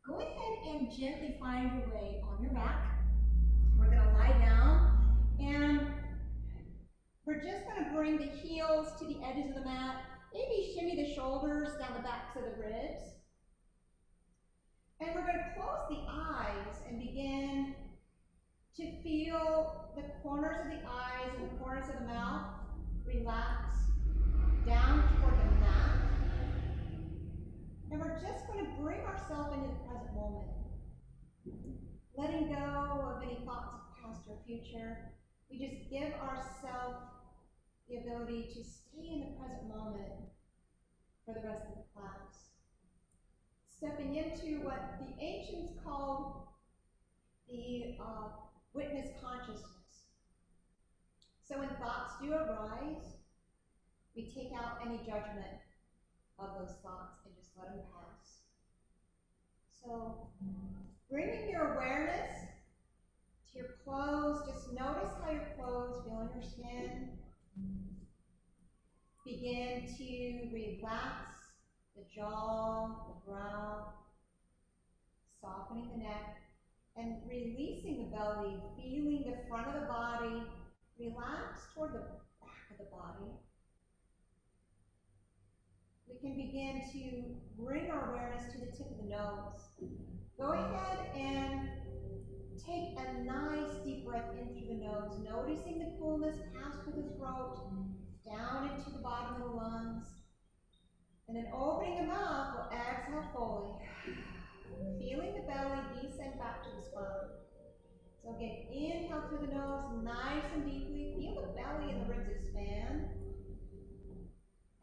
Go ahead and gently find your way on your back. We're going to lie down, and we're just going to bring the heels to the edges of the mat. Maybe shimmy the shoulders down the backs of the ribs. And we're going to close the eyes and begin to feel the corners of the eyes and the corners of the mouth relax down toward the mat. And we're just going to bring ourselves into the present moment. Letting go of any thoughts of past or future. We just give ourselves the ability to stay in the present moment for the rest of the class. Stepping into what the ancients called the witness consciousness. So when thoughts do arise, we take out any judgment of those thoughts and just let them pass. So bringing your awareness to your clothes, just notice how your clothes feel on your skin. Begin to relax the jaw, the brow, softening the neck, and releasing the belly, feeling the front of the body relax toward the back of the body. We can begin to bring our awareness to the tip of the nose. Go ahead and take a nice deep breath in through the nose, noticing the coolness pass through the throat, down into the bottom of the lungs. And then opening the mouth, we'll exhale fully. Feeling the belly descend back to the spine. So again, inhale through the nose, nice and deeply. Feel the belly and the ribs expand.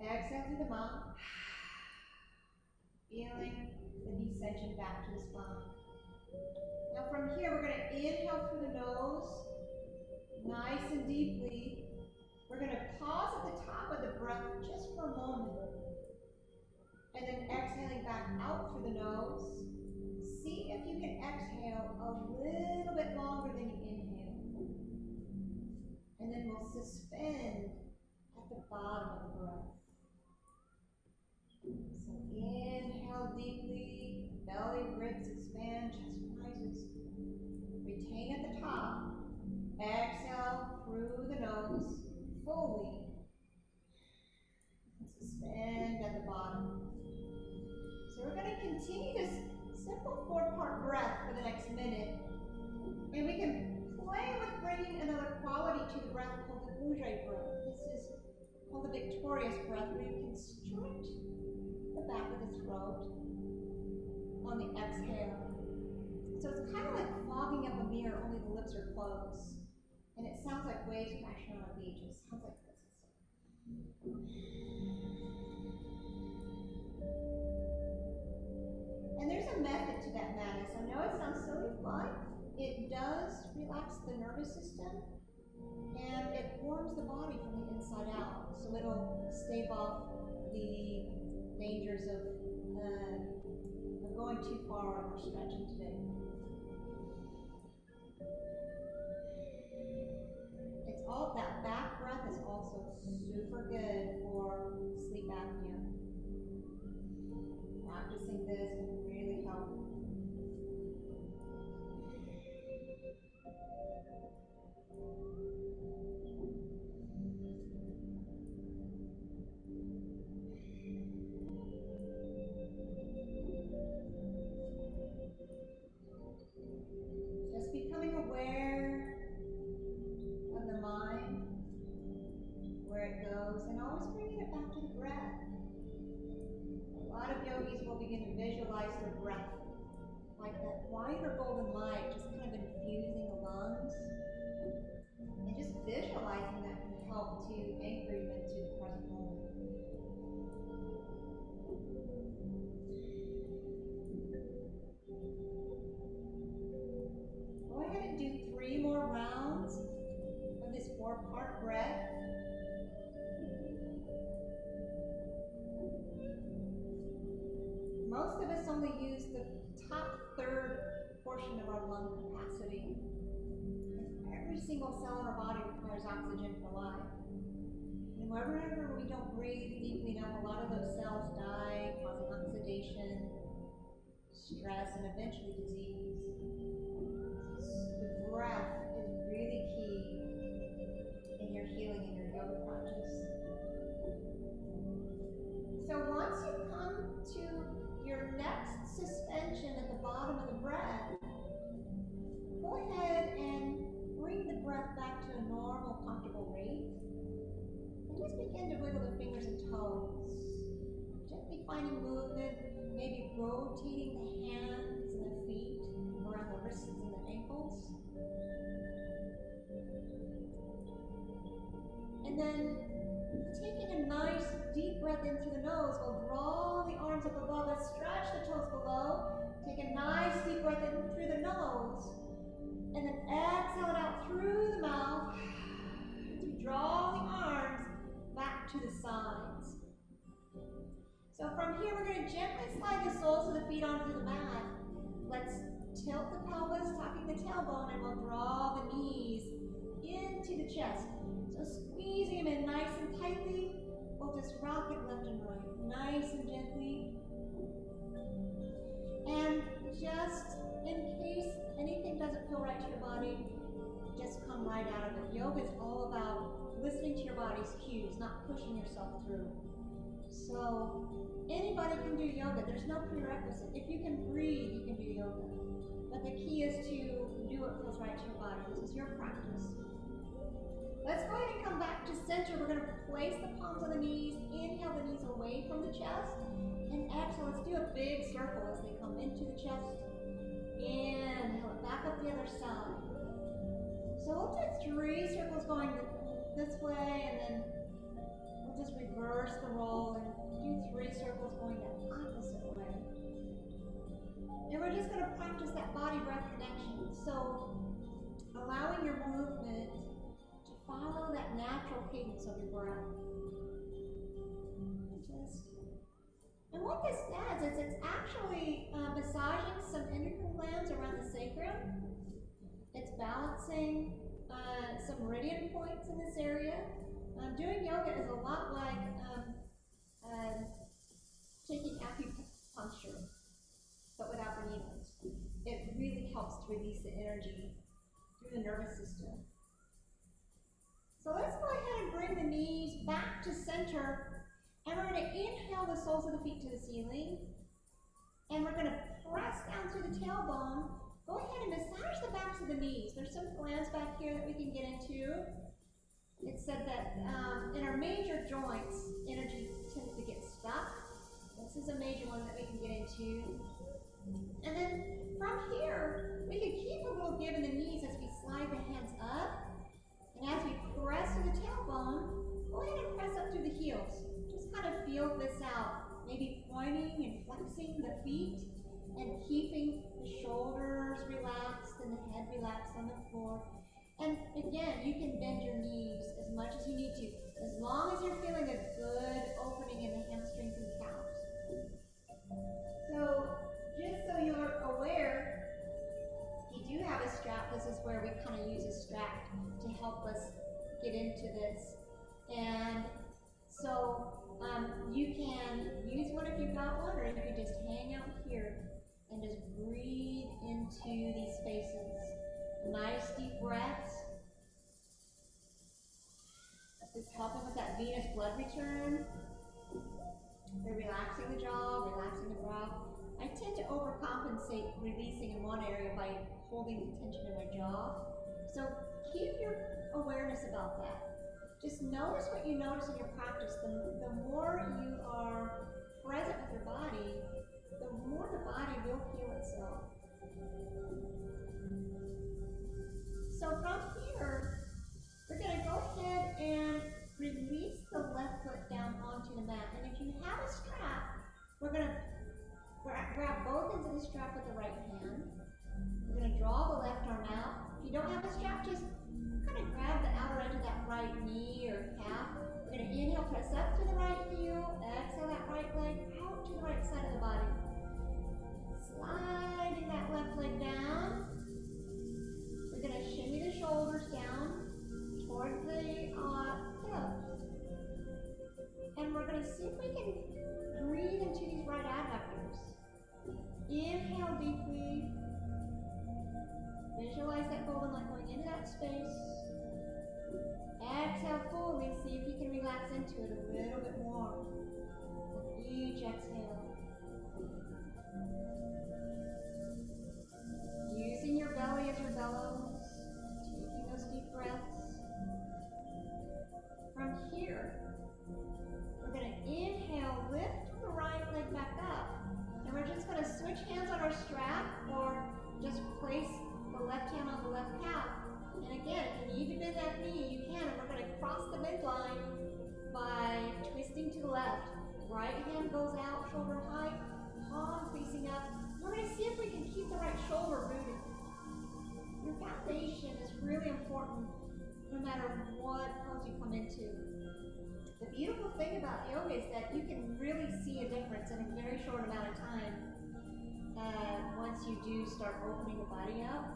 Exhale through the mouth. Feeling the descension back to the spine. Now from here, we're going to inhale through the nose, nice and deeply. We're going to pause at the top of the breath just for a moment. And then exhaling back out through the nose. See if you can exhale a little bit longer than you inhale. And then we'll suspend at the bottom of the breath. So inhale deeply, belly, ribs expand, chest rises. Retain at the top. Exhale through the nose, fully. And suspend at the bottom. So we're going to continue this simple 4-part breath for the next minute. And we can play with bringing another quality to the breath called the Boone breath. This is called the victorious breath, where you can stretch the back of the throat on the exhale. So it's kind of like fogging up a mirror, only the lips are closed. And it sounds like waves crashing on a beach. It sounds like this. And there's a method to that madness. I know it sounds silly, but it does relax the nervous system, and it warms the body from the inside out. So it'll stave off the dangers of going too far or stretching today. It's all, that back breath is also super good for sleep apnea. Practicing this can really help. Just becoming aware of the mind, where it goes, and always bringing it back to the breath. A lot of yogis will begin to visualize their breath like that white or golden light, just kind of infusing the lungs. And just visualizing that can help to anchor you into the present moment. Go ahead and do 3 more rounds of this 4-part breath. Most of us only use the top third portion of our lung capacity. Every single cell in our body requires oxygen for life. And wherever we don't breathe deeply enough, a lot of those cells die, causing oxidation. stress, and eventually disease. The breath is really key in your healing and your yoga practice. So once you come to your next suspension at the bottom of the breath, go ahead and bring the breath back to a normal, comfortable rate. And just begin to wiggle the fingers and toes. Gently finding movement, maybe rotating the hands and the feet around the wrists and the ankles. And then taking a nice deep breath in through the nose, we'll draw the arms up above us, stretch the toes below. Take a nice deep breath in through the nose. And then exhale it out through the mouth to draw the arms back to the sides. So from here, we're going to gently slide the soles of the feet onto the mat. Let's tilt the pelvis, tucking the tailbone, and we'll draw the knees into the chest. So squeezing them in nice and tightly. We'll just rock it left and right, nice and gently. And just in case anything doesn't feel right to your body, just come right out of it. Yoga is all about listening to your body's cues, not pushing yourself through. So anybody can do yoga. There's no prerequisite. If you can breathe, you can do yoga. But the key is to do what feels right to your body. This is your practice. Let's go ahead and come back to center. We're going to place the palms on the knees. Inhale the knees away from the chest. And exhale. Let's do a big circle as they come into the chest. Inhale it back up the other side. So we'll do 3 circles going this way, and then we'll just reverse the roll and do 3 circles going the opposite way. And we're just going to practice that body-breath connection. So allowing your movement to follow that natural cadence of your breath. And what this does is it's actually massaging some endocrine glands around the sacrum. It's balancing some meridian points in this area. Doing yoga is a lot like taking acupuncture, but without the needles. It really helps to release the energy through the nervous system. So let's go ahead and bring the knees back to center. And we're going to inhale the soles of the feet to the ceiling. And we're going to press down through the tailbone. Go ahead and massage the backs of the knees. There's some glands back here that we can get into. It's said that in our major joints, energy tends to get stuck. This is a major one that we can get into. And then from here, we can keep a little give in the knees as we slide the hands up. And as we press to the tailbone, go ahead and press up through the heels. Just kind of feel this out. Maybe pointing and flexing the feet and keeping the shoulders relaxed and the head relaxed on the floor. And again, you can bend your knees as much as you need to, as long as you're feeling a good opening in the hamstrings and calves. So, just so you're aware, you do have a strap. This is where we kind of use a strap to help us get into this. And so, you can use one if you've got one, or you can just hang out here and just breathe into these spaces. Nice deep breaths. Just helping with that venous blood return. We're relaxing the jaw, relaxing the brow. I tend to overcompensate releasing in one area by holding the tension in my jaw. So keep your awareness about that. Just notice what you notice in your practice. The more you are present with your body, the more the body will heal itself. So from here, we're going to go ahead and release the left foot down onto the mat. And if you have a strap, we're going to grab both ends of the strap with the right hand. We're going to draw the left arm out. If you don't have a strap, just kind of grab the outer edge of that right knee or calf. We're going to inhale, press up to the right heel. Exhale that right leg out to the right side of the body. Sliding that left leg down. We're going to shimmy the shoulders inhale deeply. Visualize that golden light going into that space. Exhale fully. See if you can relax into it a little bit more. With each exhale. Using your belly as your bellows. Taking those deep breaths. From here, we're going to inhale, lift the right leg back up. And we're just going to switch hands on our strap or just place the left hand on the left calf. And again, if you need to bend that knee, you can. And we're going to cross the midline by twisting to the left. Right hand goes out, shoulder height, palm facing up. We're going to see if we can keep the right shoulder rooted. Your foundation is really important no matter what pose you come into. The beautiful thing about yoga is that you can really see a difference in a very short amount of time once you do start opening the body up.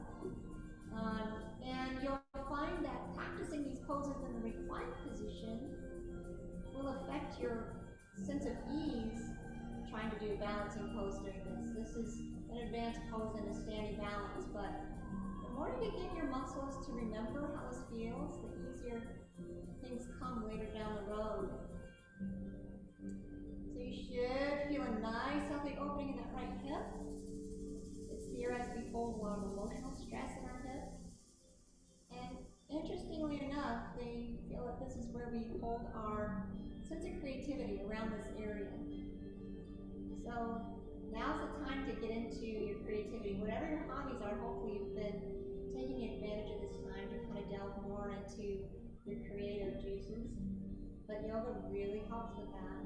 And you'll find that practicing these poses in the reclined position will affect your sense of ease trying to do a balancing pose during this. This is an advanced pose in a standing balance, but the more you get your muscles to remember how this feels, the easier things come later down the road. So you should feel a nice healthy opening in that right hip. It's here as we hold a lot of emotional stress in our hip. And interestingly enough, they feel that this is where we hold our sense of creativity around this area. So now's the time to get into your creativity. Whatever your hobbies are, hopefully you've been taking advantage of this time to kind of delve more into your creative juices. But yoga really helps with that.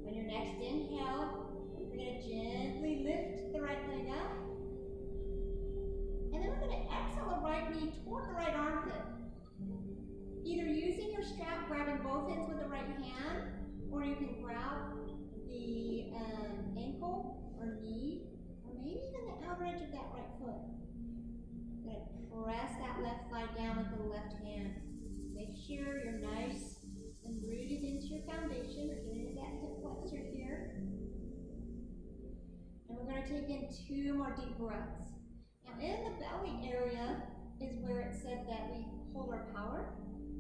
On your next inhale, we're going to gently lift the right leg up. And then we're going to exhale the right knee toward the right armpit. Either using your strap, grabbing both ends with the right hand, or you can grab the ankle or knee, or maybe even the outer edge of that right foot. You're going to press that left thigh down with the left hand. Make sure you're nice and rooted into your foundation. We're getting into that hip flexor here. And we're going to take in 2 more deep breaths. Now in the belly area is where it said that we hold our power,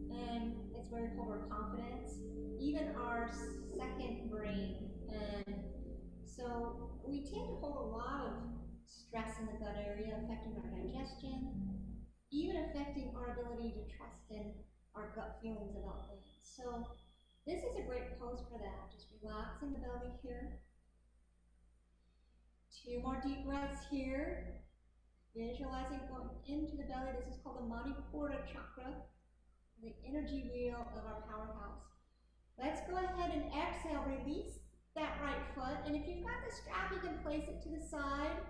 and it's where we hold our confidence, even our second brain. And so we tend to hold a lot of stress in the gut area, affecting our digestion, even affecting our ability to trust in our gut feelings about things. So this is a great pose for that. Just relaxing the belly here. 2 more deep breaths here. Visualizing going into the belly. This is called the Manipura chakra, the energy wheel of our powerhouse. Let's go ahead and exhale. Release that right foot. And if you've got the strap, you can place it to the side.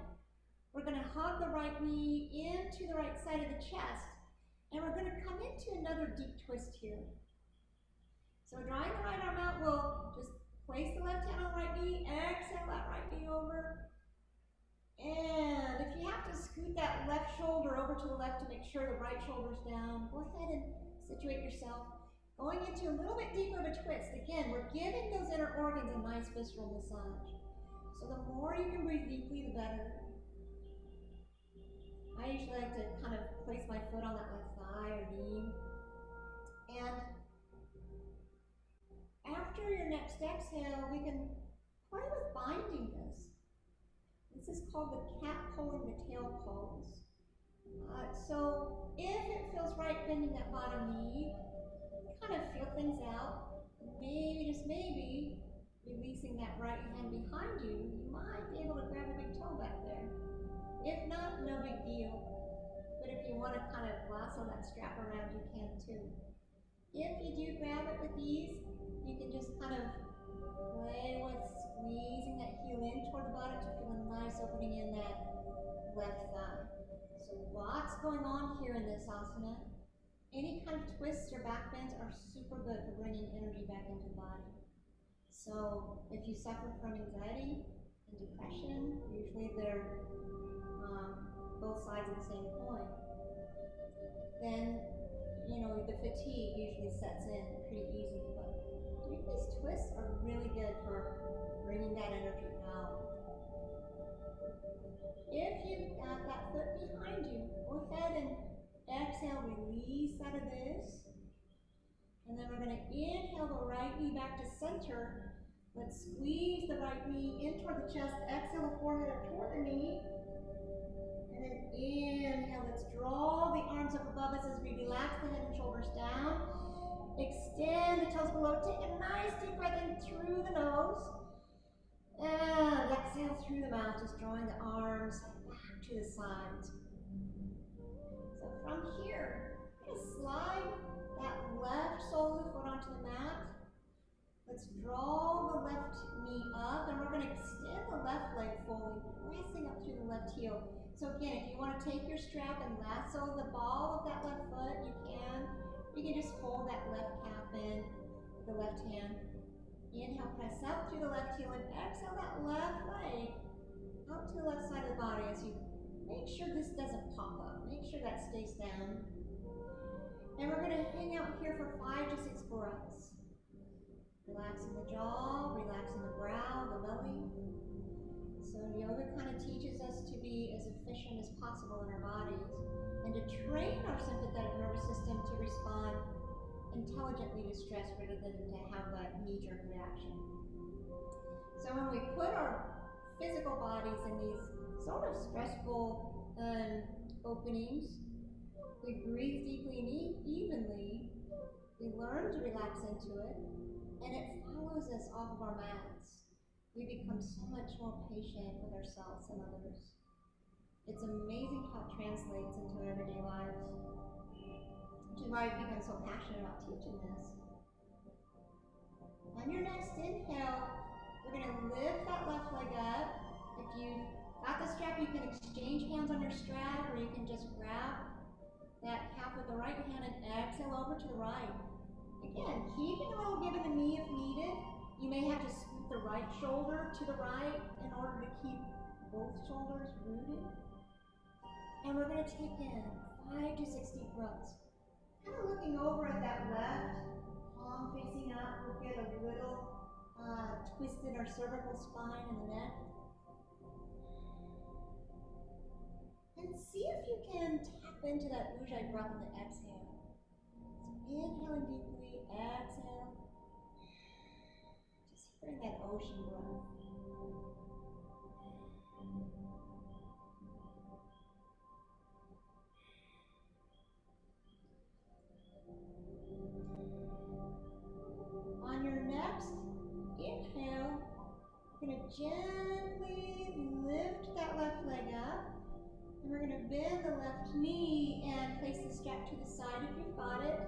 We're going to hug the right knee into the right side of the chest. And we're going to come into another deep twist here. So drawing the right arm out, we'll just place the left hand on the right knee. Exhale that right knee over. And if you have to scoot that left shoulder over to the left to make sure the right shoulder's down, go ahead and situate yourself. Going into a little bit deeper of a twist. Again, we're giving those inner organs a nice visceral massage. So the more you can breathe deeply, the better. I usually like to kind of place my foot on that left thigh or knee. And after your next exhale, we can play with binding this. This is called the cat pulling the tail pose. So if it feels right bending that bottom knee, kind of feel things out. Maybe, just maybe, releasing that right hand behind you, you might be able to grab a big toe back there. If not, no big deal. But if you want to kind of lasso that strap around, you can too. If you do grab it with ease, you can just kind of play with squeezing that heel in toward the bottom to feel a nice opening in that left thigh. So lots going on here in this asana. Any kind of twists or back bends are super good for bringing energy back into the body. So if you suffer from anxiety and depression, usually they're both sides of the same coin, then the fatigue usually sets in pretty easily. But doing these twists are really good for bringing that energy out. If you've got that foot behind you, go ahead and exhale, release out of this. And then we're going to inhale the right knee back to center. Let's squeeze the right knee in toward the chest. Exhale the forehead up toward the knee. And then inhale, let's draw the arms up above us as we relax the head and shoulders down. Extend the toes below. Take a nice deep breath in through the nose. And exhale through the mouth, just drawing the arms back to the sides. So from here, I'm going to slide that left sole of the foot onto the mat. Let's draw the left knee up, and we're going to extend the left leg fully, pressing up through the left heel. So again, if you want to take your strap and lasso the ball of that left foot, you can. You can just hold that left calf in with the left hand. Inhale, press up through the left heel, and exhale that left leg out to the left side of the body as you make sure this doesn't pop up. Make sure that stays down. And we're going to hang out here for 5 to 6 breaths. Relaxing the jaw, relaxing the brow, the belly. So yoga kind of teaches us to be as efficient as possible in our bodies and to train our sympathetic nervous system to respond intelligently to stress rather than to have that knee-jerk reaction. So when we put our physical bodies in these sort of stressful openings, we breathe deeply and evenly, we learn to relax into it, and it follows us off of our mats. We become so much more patient with ourselves and others. It's amazing how it translates into everyday lives, which is why I've become so passionate about teaching this. On your next inhale, we're going to lift that left leg up. If you've got the strap, you can exchange hands on your strap, or you can just grab that calf with the right hand and exhale over to the right. Again, keeping a little give in the knee if needed. You may have to scoot the right shoulder to the right in order to keep both shoulders rooted. And we're going to take in 5 to 6 deep breaths. Kind of looking over at that left palm facing up. We'll get a little twist in our cervical spine and the neck. And see if you can tap into that Ujjayi breath in the exhale. So inhaling deeply, exhale. Just hearing that ocean breath. On your next inhale, we're going to gently lift that left leg up. And we're going to bend the left knee and place the strap to the side if you've got it.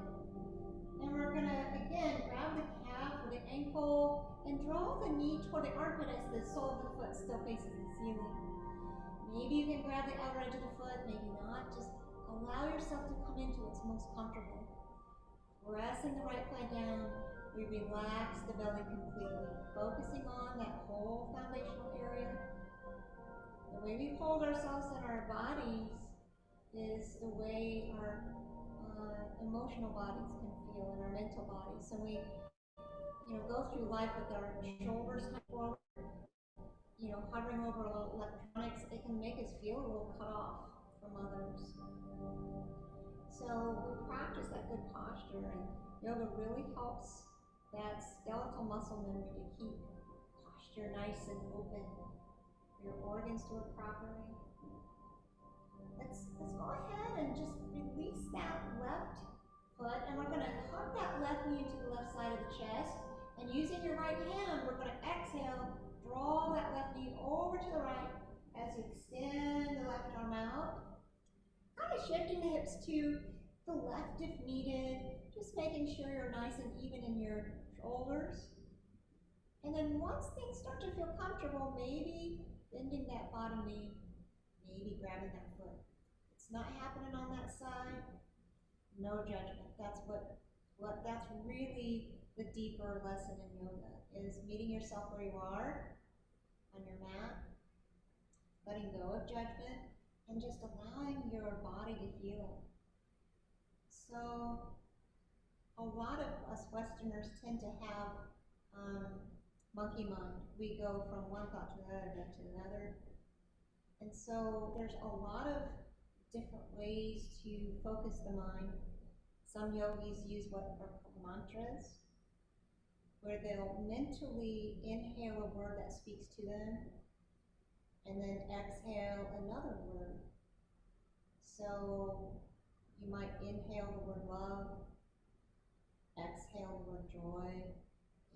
And we're going to, again, grab the calf or the ankle and draw the knee toward the armpit as the sole of the foot still faces the ceiling. Maybe you can grab the outer edge of the foot, maybe not. Just allow yourself to come into what's most comfortable. Pressing the right thigh down, we relax the belly completely, focusing on that whole foundational area. The way we hold ourselves and our bodies is the way our emotional bodies can feel and our mental bodies. So we, go through life with our shoulders forward, hovering over a little electronics. It can make us feel a little cut off from others. So we practice that good posture, and yoga really helps that skeletal muscle memory to keep posture nice and open. Your organs do it properly. Let's go ahead and just release that left foot, and we're going to hug that left knee into the left side of the chest. And using your right hand, we're going to exhale, draw that left knee over to the right as you extend the left arm out. Kind of shifting the hips to the left if needed, just making sure you're nice and even in your shoulders. And then once things start to feel comfortable, maybe bending that bottom knee, maybe grabbing that foot. It's not happening on that side, no judgment. That's that's really the deeper lesson in yoga, is meeting yourself where you are on your mat, letting go of judgment, and just allowing your body to heal. So a lot of us Westerners tend to have monkey mind. We go from one thought to another, And so there's a lot of different ways to focus the mind. Some yogis use what are called mantras, where they'll mentally inhale a word that speaks to them, and then exhale another word. So you might inhale the word love, exhale the word joy,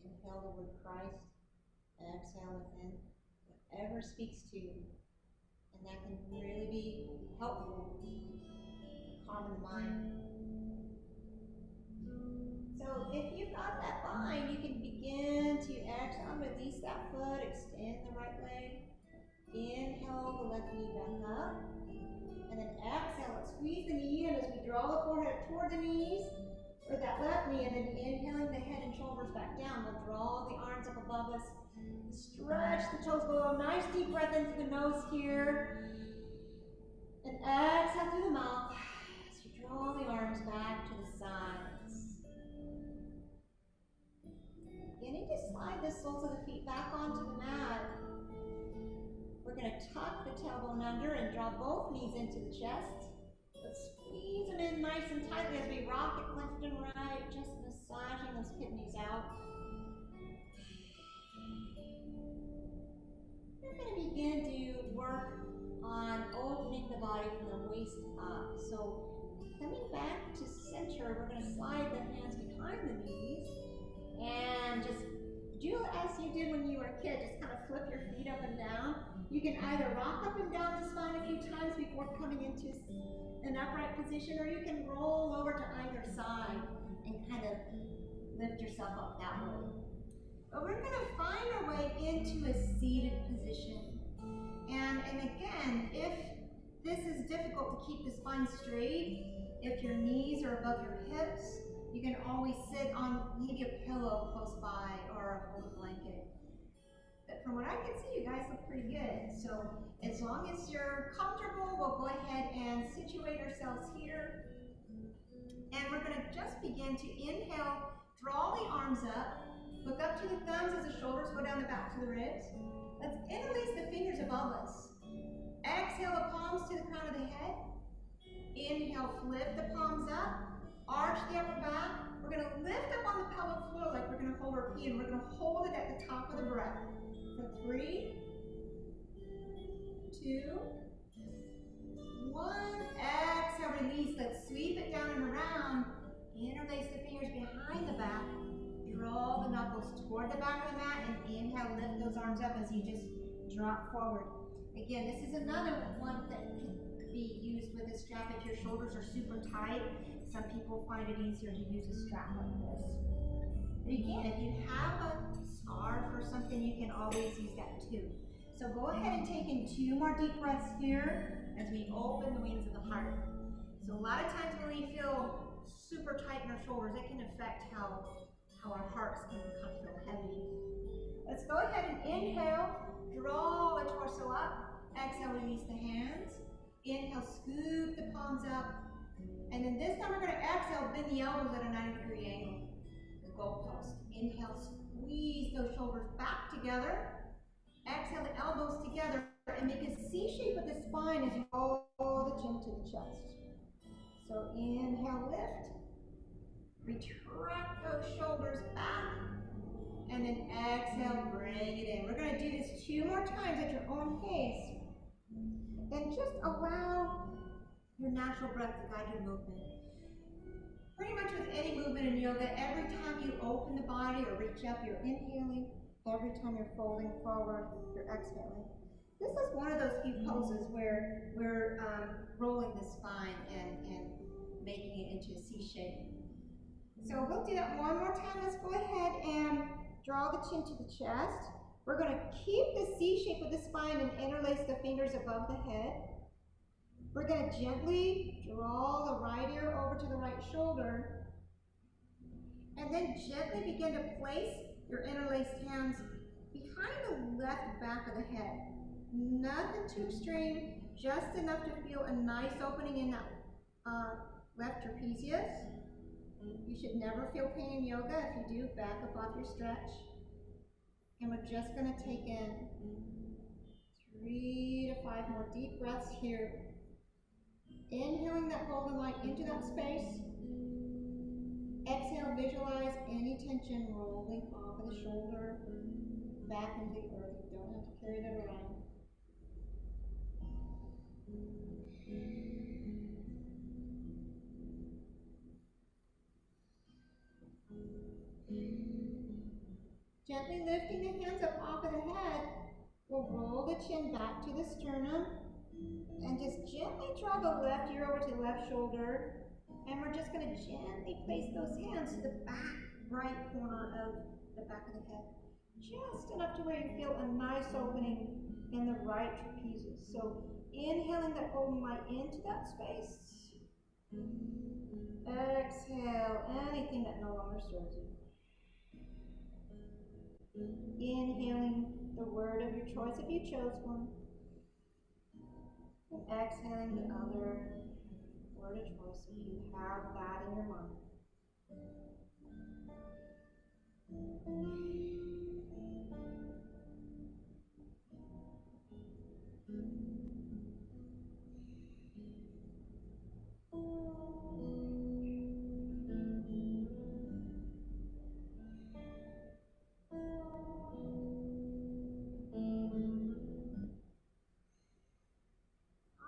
inhale the word Christ, exhale within, whatever speaks to you. And that can really be helpful to calm the mind. So if you've got that bind, you can begin to exhale, release that foot, extend the right leg. Inhale the left knee back up. And then exhale, let's squeeze the knee in as we draw the forehead toward the knees, or that left knee, and then inhaling the head and shoulders back down. We'll draw the arms up above us. Stretch the toes below. Nice deep breath into the nose here. And exhale through the mouth as you draw the arms back to the sides. Beginning to slide the soles of the feet back onto the mat. We're going to tuck the tailbone under and draw both knees into the chest. Let's squeeze them in nice and tightly as we rock it left and right, just massaging those kidneys out. We're going to begin to work on opening the body from the waist up. So coming back to center, we're going to slide the hands behind the knees and just do as you did when you were a kid. Just kind of flip your feet up and down. You can either rock up and down the spine a few times before coming into an upright position, or you can roll over to either side and kind of lift yourself up that way. But we're going to find our way into a seated position. And again, if this is difficult to keep the spine straight, if your knees are above your hips, you can always sit on maybe a pillow close by or a folded blanket. But from what I can see, you guys look pretty good. So as long as you're comfortable, we'll go ahead and situate ourselves here. And we're going to just begin to inhale, draw the arms up, look up to the thumbs as the shoulders go down the back to the ribs. Let's interlace the fingers above us. Exhale the palms to the crown of the head. Inhale, flip the palms up, arch the upper back. We're going to lift up on the pelvic floor like we're going to hold our pee, and we're going to hold it at the top of the breath. For 3, 2, 1. Exhale, release. Let's sweep it down and around. Interlace the fingers behind the back. Draw the knuckles toward the back of the mat, and inhale, lift those arms up as you just drop forward. Again, this is another one that can be used with a strap if your shoulders are super tight. Some people find it easier to use a strap like this. But again, if you have a scarf or something, you can always use that too. So go ahead and take in 2 more deep breaths here as we open the wings of the heart. So a lot of times when we feel super tight in our shoulders, it can affect how our hearts can kind of feel heavy. Let's go ahead and inhale, draw the torso up. Exhale, release the hands. Inhale, scoop the palms up. And then this time we're going to exhale, bend the elbows at a 90-degree angle. The goalpost. Inhale, squeeze those shoulders back together. Exhale, the elbows together, and make a C shape with the spine as you roll the chin to the chest. So inhale, lift. Retract those shoulders back. And then exhale, bring it in. We're going to do this 2 more times at your own pace. And just allow your natural breath to guide your movement. Pretty much with any movement in yoga, every time you open the body or reach up, you're inhaling. Every time you're folding forward, you're exhaling. This is one of those few poses where we're rolling the spine and making it into a C shape. So we'll do that one more time. Let's go ahead and draw the chin to the chest. We're going to keep the C shape with the spine and interlace the fingers above the head. We're going to gently draw the right ear over to the right shoulder. And then gently begin to place your interlaced hands behind the left back of the head. Nothing too extreme, just enough to feel a nice opening in that left trapezius. You should never feel pain in yoga. If you do, back up off your stretch. And we're just going to take in 3 to 5 more deep breaths here. Inhaling that golden light into that space. Exhale, visualize any tension rolling off of the shoulder, back into the earth. You don't have to carry that around. Gently lifting the hands up off of the head, we'll roll the chin back to the sternum and just gently draw the left ear over to the left shoulder. And we're just going to gently place those hands to the back right corner of the back of the head. Just enough to where you feel a nice opening in the right trapezius. So inhaling that golden light into that space. Exhale anything that no longer serves you. Inhaling the word of your choice if you chose one. And exhaling the other word of choice if you have that in your mind.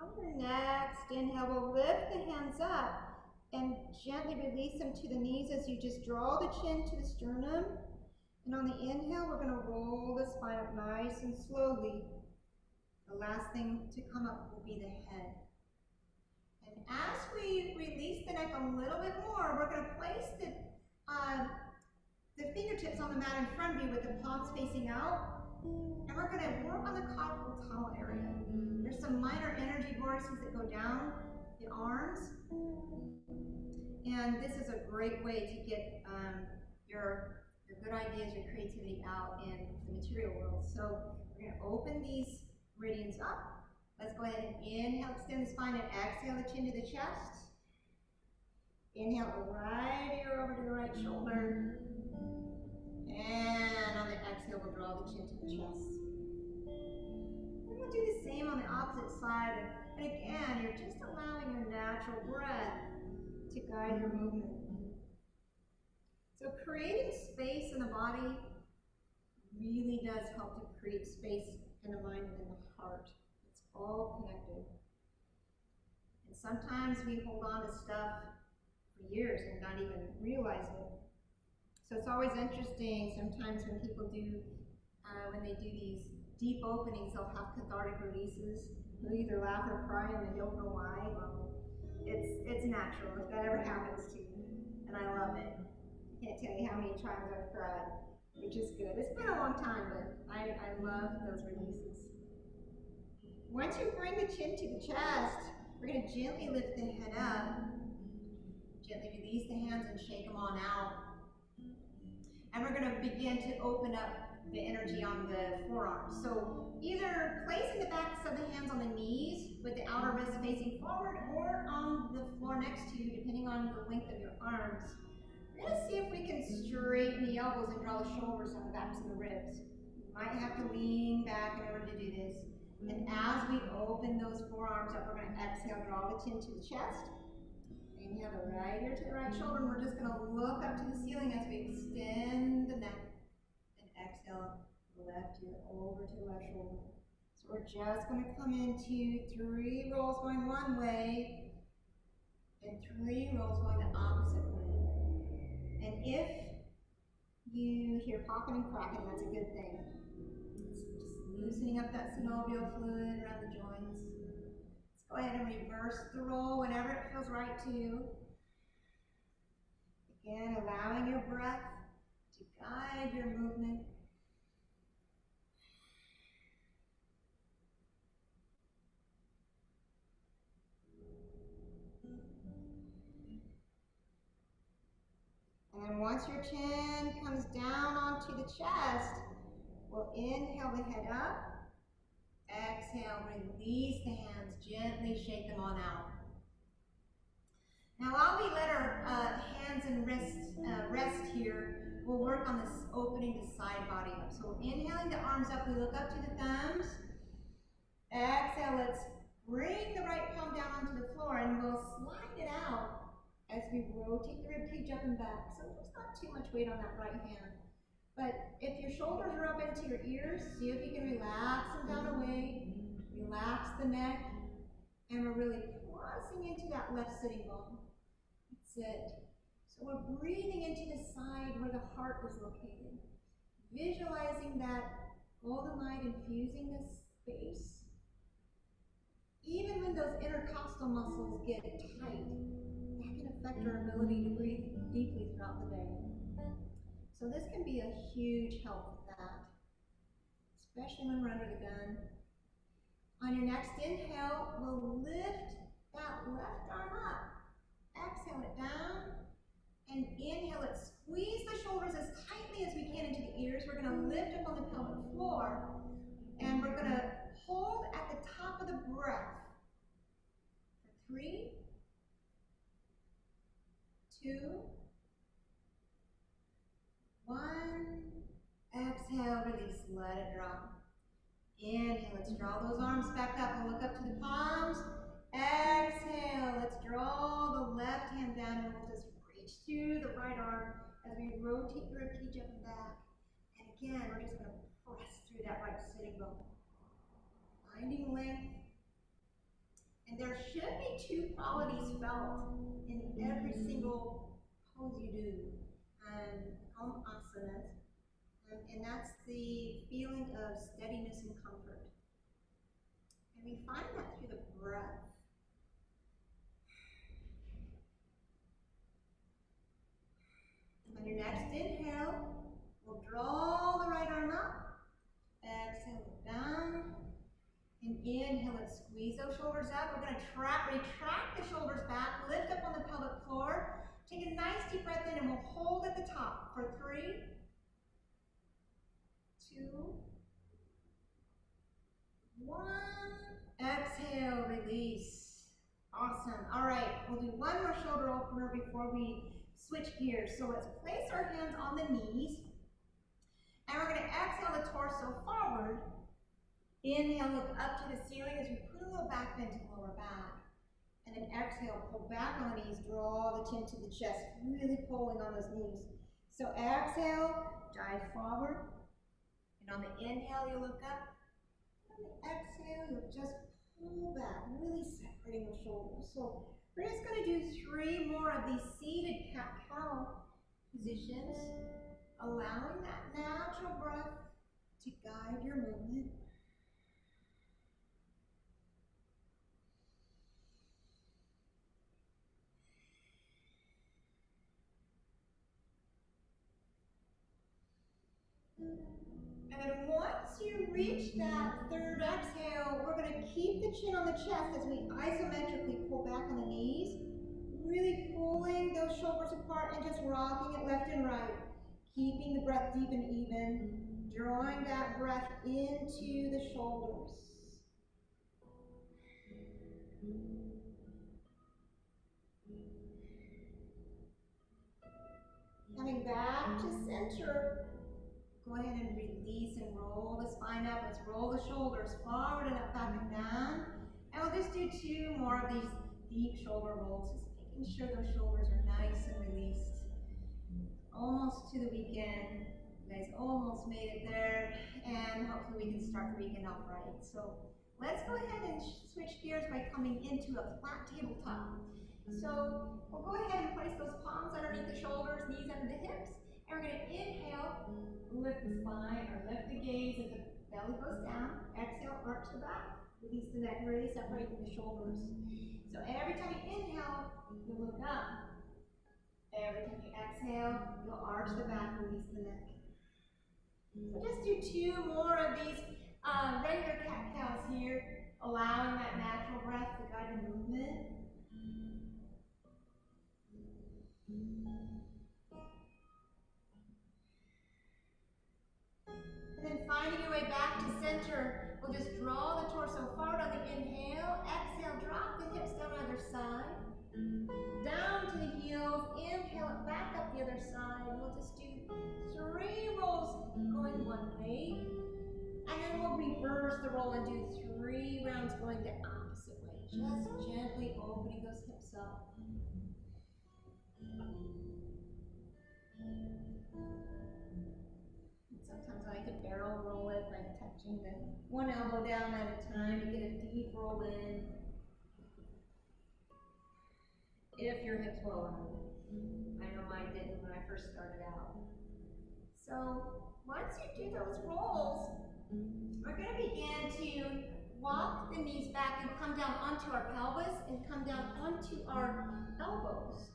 On your next inhale, we'll lift the hands up and gently release them to the knees as you just draw the chin to the sternum. And on the inhale, we're going to roll the spine up nice and slowly. The last thing to come up will be the head. And as we release the neck a little bit more, we're going to place the fingertips on the mat in front of you with the palms facing out. And we're going to work on the caudal tunnel area. There's some minor energy vortices that go down the arms. And this is a great way to get your good ideas, your creativity out in the material world. So we're going to open these meridians up. Let's go ahead and inhale, extend the spine, and exhale the chin to the chest. Inhale the right ear over to the right shoulder. And on the exhale, we'll draw the chin to the chest. And we'll do the same on the opposite side. And again, you're just allowing your natural breath to guide your movement. So creating space in the body really does help to create space in the mind and in the heart. It's all connected. And sometimes we hold on to stuff for years and not even realize it. So it's always interesting sometimes when people do, when they do these deep openings, they'll have cathartic releases. They'll either laugh or cry and they don't know why. Well, it's natural if that ever happens to you. And I love it. I can't tell you how many times I've cried, which is good. It's been a long time, but I love those releases. Once you bring the chin to the chest, we're going to gently lift the head up. Gently release the hands and shake them on out. And we're going to begin to open up the energy on the forearms. So either placing the backs of the hands on the knees with the outer wrist facing forward or on the floor next to you, depending on the length of your arms. We're going to see if we can straighten the elbows and draw the shoulders on the backs of the ribs. You might have to lean back in order to do this. And as we open those forearms up, we're going to exhale, draw the chin to the chest. Inhale the right ear to the right shoulder, and we're just going to look up to the ceiling as we extend the neck. And exhale the left ear over to the left shoulder. So we're just going to come into 3 rolls going one way, and 3 rolls going the opposite way. And if you hear popping and cracking, that's a good thing. It's just loosening up that synovial fluid around the joints. Let's go ahead and reverse the roll whenever it feels right to you. Again, allowing your breath to guide your movement. And then once your chin comes down onto the chest, we'll inhale the head up. Exhale, release the hands, gently shake them on out. Now while we let our hands and wrists rest here, we'll work on this opening the side body up. So inhaling the arms up, we look up to the thumbs. Exhale, let's bring the right palm down onto the floor and we'll slide it out as we rotate the rib cage up and back. So there's not too much weight on that right hand. But if your shoulders are up into your ears, see if you can relax them down away. Relax the neck. And we're really crossing into that left sitting bone. That's it. So we're breathing into the side where the heart is located. Visualizing that golden light infusing this space. Even when those intercostal muscles get tight, that can affect our ability to breathe deeply throughout the day. So this can be a huge help with that, especially when we're under the gun. On your next inhale, we'll lift that left arm up. Exhale it down, and inhale it. Squeeze the shoulders as tightly as we can into the ears. We're going to lift up on the pelvic floor, and we're going to hold at the top of the breath. 3, 2, 1. Exhale, release, let it drop. Inhale, let's draw those arms back up and look up to the palms. Exhale, let's draw the left hand down and we'll just reach through the right arm as we rotate the rib cage up and back. And again, we're just going to press through that right sitting bone. Finding length. And there should be 2 qualities felt in every single pose you do on asanas. And that's the feeling of steadiness and comfort. And we find that through the breath. On your next inhale, we'll draw the right arm up. Exhale it down. And inhale it, squeeze those shoulders up. We're going to retract the shoulders back, lift up on the pelvic floor. Take a nice deep breath in and we'll hold at the top for 3, 2, 1. Exhale, release. Awesome. All right, we'll do one more shoulder opener before we switch gears. So let's place our hands on the knees. And we're going to exhale the torso forward. Inhale, look up to the ceiling as we put a little back bend to the lower back. And then exhale, pull back on the knees, draw the chin to the chest, really pulling on those knees. So exhale, dive forward. And on the inhale, you look up. And on the exhale, you'll just pull back, really separating the shoulders. So we're just going to do 3 more of these seated cat-cow positions, allowing that natural breath to guide your movement. And then once you reach that 3rd exhale, we're going to keep the chin on the chest as we isometrically pull back on the knees, really pulling those shoulders apart and just rocking it left and right, keeping the breath deep and even, drawing that breath into the shoulders. Coming back to center. Go ahead and release and roll the spine up. Let's roll the shoulders forward and up, back and down. And we'll just do 2 more of these deep shoulder rolls, just making sure those shoulders are nice and released. Almost to the weekend. You guys almost made it there. And hopefully we can start the weekend off right. So let's go ahead and switch gears by coming into a flat tabletop. So we'll go ahead and place those palms underneath the shoulders, knees under the hips. And we're going to inhale, lift the spine or lift the gaze as the belly goes down. Exhale, arch the back, release the neck, really separating the shoulders. So every time you inhale, you look up. Every time you exhale, you'll arch the back, release the neck. So just do 2 more of these regular cat-cows here, allowing that natural breath to guide your movement. And then finding your way back to center, we'll just draw the torso forward on the inhale. Exhale, drop the hips down either side. Down to the heels. Inhale it back up the other side. We'll just do 3 rolls going one way. And then we'll reverse the roll and do 3 rounds going the opposite way. Just gently opening those hips up. Sometimes I like to barrel roll it by touching the one elbow down at a time to get a deep roll in. If your hips will allow it. I know mine didn't when I first started out. So once you do those rolls, we're going to begin to walk the knees back and come down onto our pelvis and come down onto our elbows.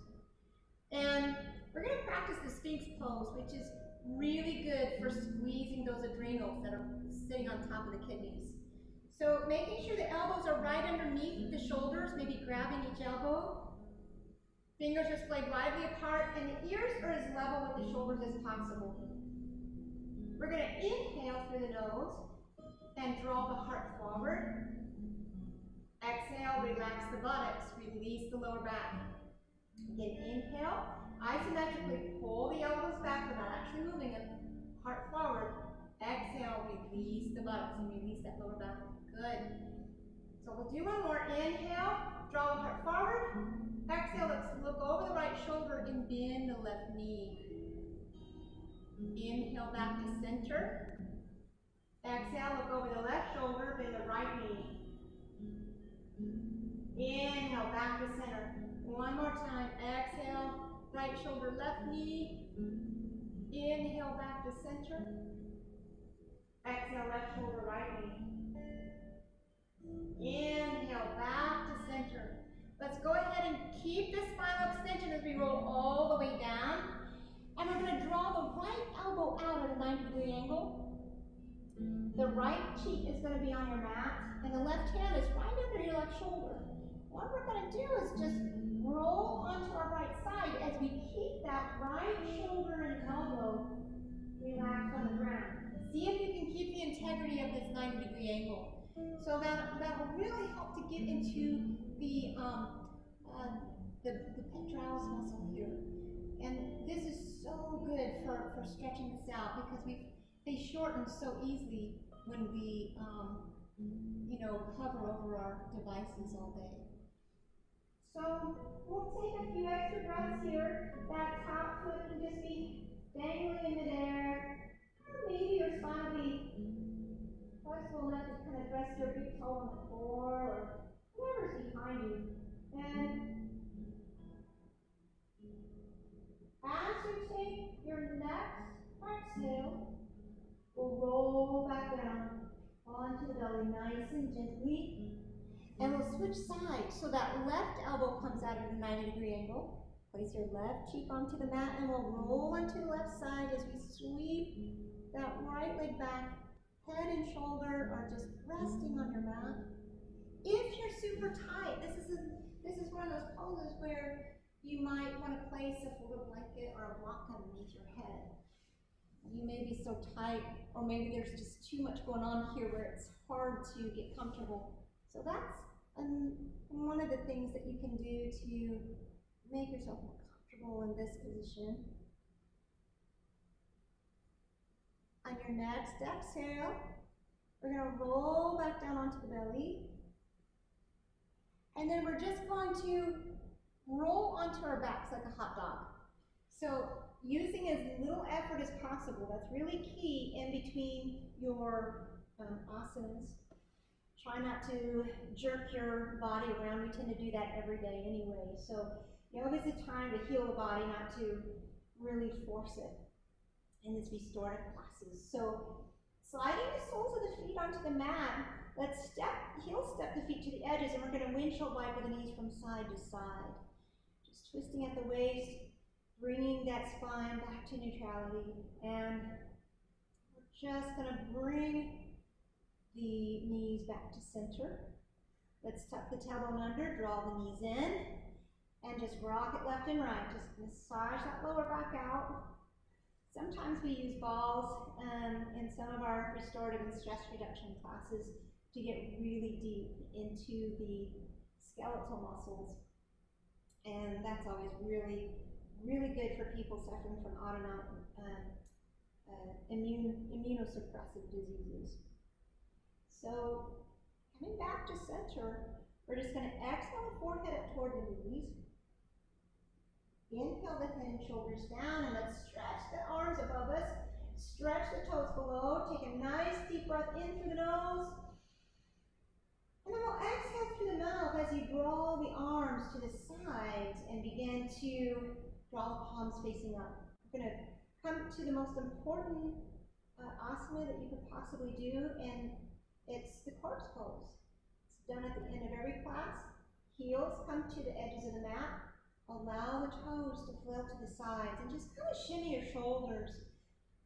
And we're going to practice the Sphinx pose, which is really good for squeezing those adrenals that are sitting on top of the kidneys. So making sure the elbows are right underneath the shoulders, maybe grabbing each elbow. Fingers are splayed widely apart, and the ears are as level with the shoulders as possible. We're going to inhale through the nose and draw the heart forward. Exhale, relax the buttocks, release the lower back. Again, inhale, isometrically pull the elbows back without actually moving them. Heart forward. Exhale, release the buttocks and release that lower back. Good. So we'll do one more. Inhale, draw the heart forward. Exhale, let's look over the right shoulder and bend the left knee. Inhale back to center. Exhale, look over the left shoulder, bend the right knee. Inhale, back to center. One more time. Exhale, right shoulder, left knee. Inhale, back to center. Exhale, left shoulder, right knee. Inhale, back to center. Let's go ahead and keep this spinal extension as we roll all the way down. And we're going to draw the right elbow out at a 90-degree angle. The right cheek is going to be on your mat, and the left hand is right under your left shoulder. What we're going to do is just roll onto our right side as we keep that right shoulder and elbow relaxed on the ground. See if you can keep the integrity of this 90-degree angle. So that will really help to get into the pectoralis muscle here. And this is so good for stretching this out because they shorten so easily when we hover over our devices all day. So we'll take a few extra breaths here. That top foot can just be dangling in midair. Or maybe your spine will be flexible enough to kind of rest your big toe on the floor or whatever's behind you. And as you take your next exhale, we'll roll back down onto the belly nice and gently. And we'll switch sides so that left elbow comes out at a 90-degree angle. Place your left cheek onto the mat and we'll roll onto the left side as we sweep that right leg back. Head and shoulder are just resting on your mat. If you're super tight, this is one of those poses where you might want to place a folded blanket or a block underneath your head. You may be so tight, or maybe there's just too much going on here where it's hard to get comfortable. So that's one of the things that you can do to make yourself more comfortable in this position. On your next exhale, we're going to roll back down onto the belly. And then we're just going to roll onto our backs like a hot dog. So using as little effort as possible. That's really key in between your asanas. Try not to jerk your body around. We tend to do that every day anyway. So yoga is a time to heal the body, not to really force it in these restorative classes. So sliding the soles of the feet onto the mat, let's heel step the feet to the edges, and we're going to windshield wiper the knees from side to side. Just twisting at the waist, bringing that spine back to neutrality. And we're just going to bring the knees back to center. Let's tuck the tailbone under, draw the knees in, and just rock it left and right. Just massage that lower back out. Sometimes we use balls in some of our restorative and stress reduction classes to get really deep into the skeletal muscles. And that's always really, really good for people suffering from autonomic immunosuppressive diseases. So coming back to center, we're just going to exhale the forehead up toward the knees. Inhale the head and shoulders down, and let's stretch the arms above us. Stretch the toes below. Take a nice deep breath in through the nose. And then we'll exhale through the mouth as you draw the arms to the sides and begin to draw the palms facing up. We're going to come to the most important asana that you could possibly do, and it's the corpse pose. It's done at the end of every class. Heels come to the edges of the mat. Allow the toes to flail to the sides and just kind of shimmy your shoulders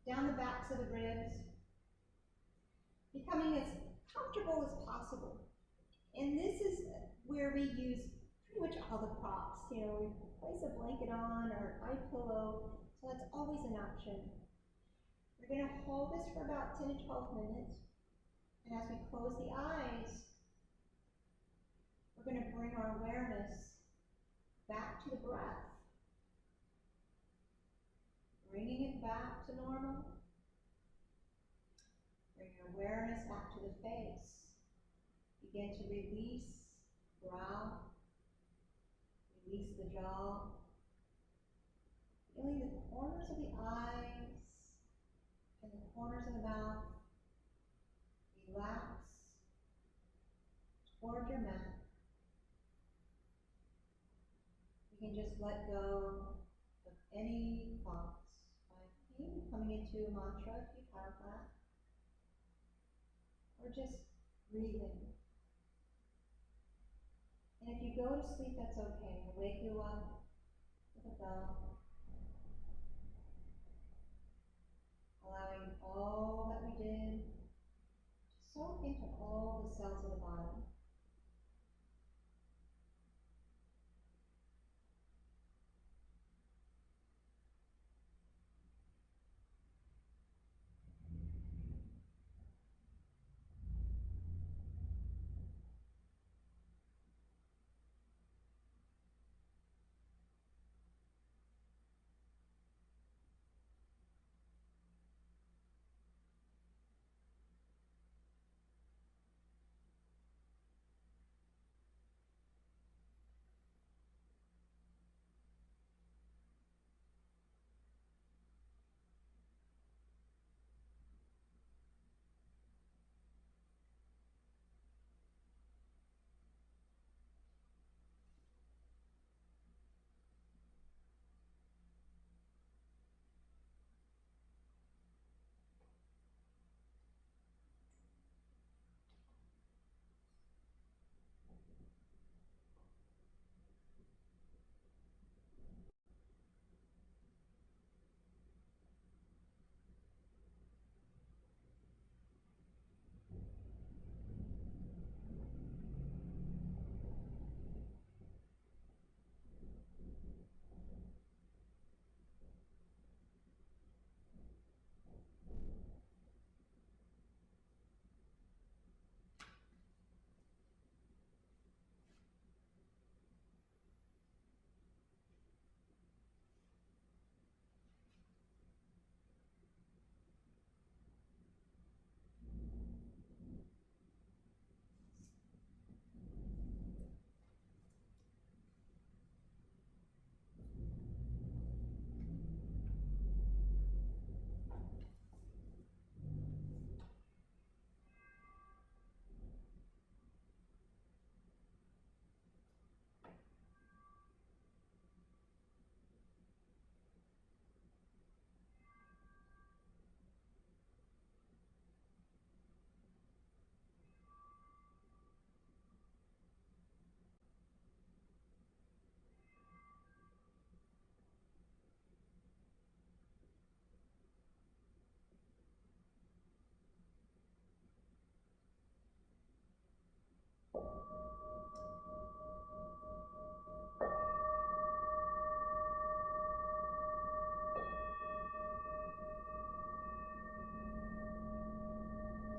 down the backs of the ribs, becoming as comfortable as possible. And this is where we use pretty much all the props. You know, we place a blanket on or an eye pillow, so that's always an option. We're going to hold this for about 10 to 12 minutes. And as we close the eyes, we're going to bring our awareness back to the breath. Bringing it back to normal. Bring your awareness back to the face. Begin to release brow. Release the jaw. Feeling the corners of the eyes and the corners of the mouth. Relax toward your mat. You can just let go of any thoughts. Coming into a mantra if you have that. Or just breathing. And if you go to sleep, that's okay. I'll wake you up with a bell. Allowing all that we did to soak into all the cells of the body.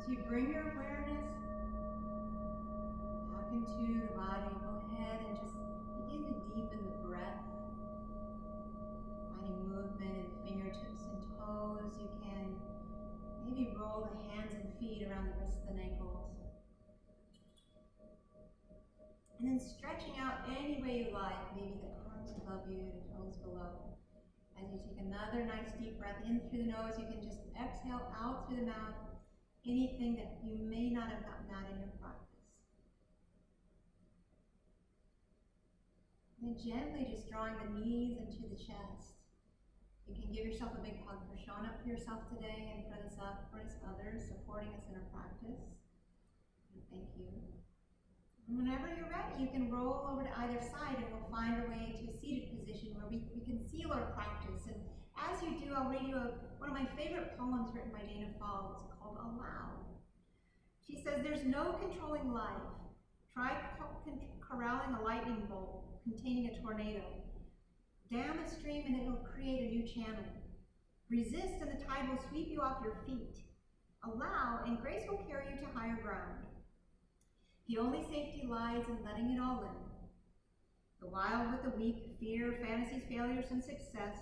So you bring your awareness back into the body. Go ahead and just begin to deepen the breath. Finding movement in the fingertips and toes. You can maybe roll the hands and feet around the wrists and ankles. circles below. As you take another nice deep breath in through the nose, you can just exhale out through the mouth anything that you may not have gotten out in your practice. And then gently just drawing the knees into the chest. You can give yourself a big hug for showing up for yourself today and for others, supporting us in our practice. And thank you. And whenever you're ready, you can roll over to either side and we'll find our way to a seated position where we can seal our practice. And as you do, I'll read you one of my favorite poems written by Dana Fall. It's called Allow. She says, "There's no controlling life. Try corralling a lightning bolt containing a tornado. Dam a stream and it will create a new channel. Resist and the tide will sweep you off your feet. Allow and grace will carry you to higher ground. The only safety lies in letting it all in. The wild with the weak, fear, fantasies, failures, and success.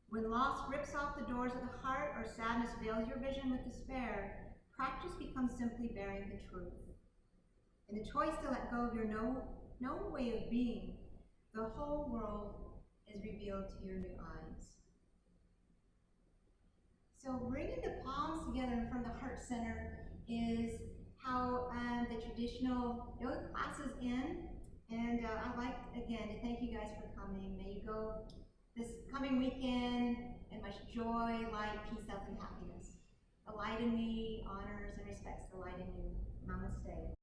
When loss rips off the doors of the heart or sadness veils your vision with despair, practice becomes simply bearing the truth. In the choice to let go of your known way of being, the whole world is revealed to your new eyes." So bringing the palms together in front of the heart center is how the traditional yoga classes end. And I'd like, again, to thank you guys for coming. May you go this coming weekend in much joy, light, peace, health, and happiness. The light in me honors and respects the light in you. Namaste.